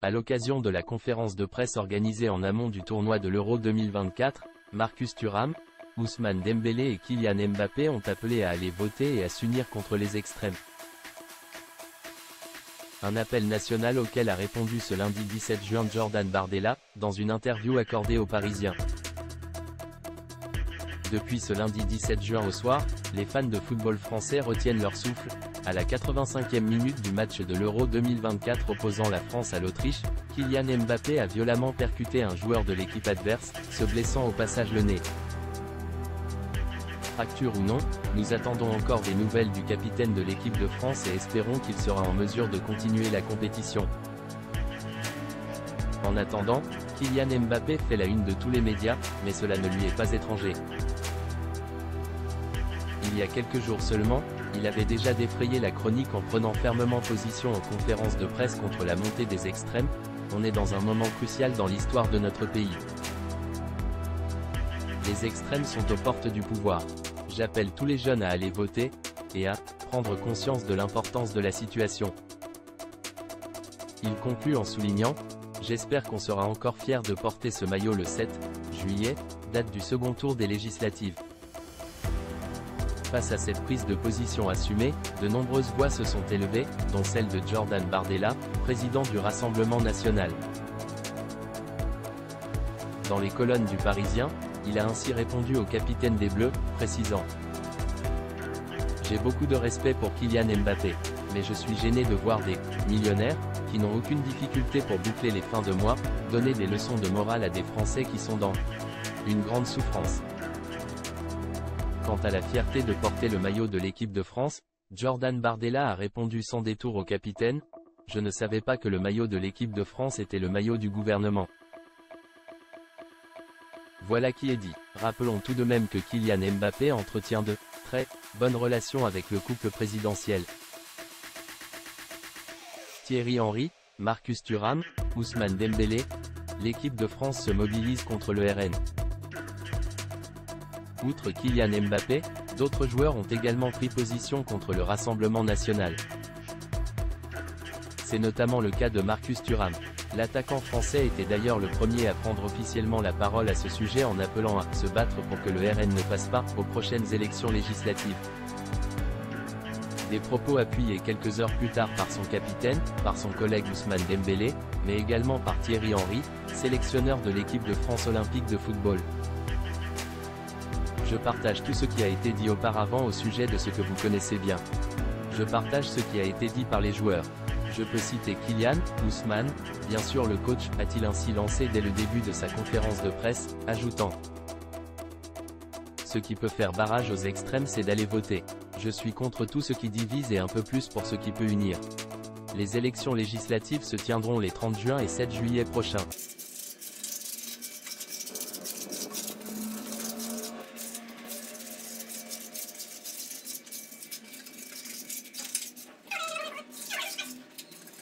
À l'occasion de la conférence de presse organisée en amont du tournoi de l'Euro 2024, Marcus Thuram, Ousmane Dembélé et Kylian Mbappé ont appelé à aller voter et à s'unir contre les extrêmes. Un appel national auquel a répondu ce lundi 17 juin Jordan Bardella, dans une interview accordée aux Parisiens. Depuis ce lundi 17 juin au soir, les fans de football français retiennent leur souffle. À la 85e minute du match de l'Euro 2024 opposant la France à l'Autriche, Kylian Mbappé a violemment percuté un joueur de l'équipe adverse, se blessant au passage le nez. Fracture ou non, nous attendons encore des nouvelles du capitaine de l'équipe de France et espérons qu'il sera en mesure de continuer la compétition. En attendant, Kylian Mbappé fait la une de tous les médias, mais cela ne lui est pas étranger. Il y a quelques jours seulement, il avait déjà défrayé la chronique en prenant fermement position en conférence de presse contre la montée des extrêmes. On est dans un moment crucial dans l'histoire de notre pays. Les extrêmes sont aux portes du pouvoir. J'appelle tous les jeunes à aller voter, et à prendre conscience de l'importance de la situation. Il conclut en soulignant « J'espère qu'on sera encore fiers de porter ce maillot le 7 juillet, date du second tour des législatives ». Face à cette prise de position assumée, de nombreuses voix se sont élevées, dont celle de Jordan Bardella, président du Rassemblement national. Dans les colonnes du Parisien, il a ainsi répondu au capitaine des Bleus, précisant « J'ai beaucoup de respect pour Kylian Mbappé, mais je suis gêné de voir des « millionnaires » qui n'ont aucune difficulté pour boucler les fins de mois, donner des leçons de morale à des Français qui sont dans une grande souffrance. » Quant à la fierté de porter le maillot de l'équipe de France, Jordan Bardella a répondu sans détour au capitaine « Je ne savais pas que le maillot de l'équipe de France était le maillot du gouvernement. » Voilà qui est dit. Rappelons tout de même que Kylian Mbappé entretient de très bonnes relations avec le couple présidentiel. Thierry Henry, Marcus Thuram, Ousmane Dembélé, l'équipe de France se mobilise contre le RN. Outre Kylian Mbappé, d'autres joueurs ont également pris position contre le Rassemblement national. C'est notamment le cas de Marcus Thuram. L'attaquant français était d'ailleurs le premier à prendre officiellement la parole à ce sujet en appelant à se battre pour que le RN ne passe pas aux prochaines élections législatives. Des propos appuyés quelques heures plus tard par son capitaine, par son collègue Ousmane Dembélé, mais également par Thierry Henry, sélectionneur de l'équipe de France olympique de football. Je partage tout ce qui a été dit auparavant au sujet de ce que vous connaissez bien. Je partage ce qui a été dit par les joueurs. Je peux citer Kylian, Ousmane, bien sûr le coach, a-t-il ainsi lancé dès le début de sa conférence de presse, ajoutant « Ce qui peut faire barrage aux extrêmes c'est d'aller voter. Je suis contre tout ce qui divise et un peu plus pour ce qui peut unir. Les élections législatives se tiendront les 30 juin et 7 juillet prochains.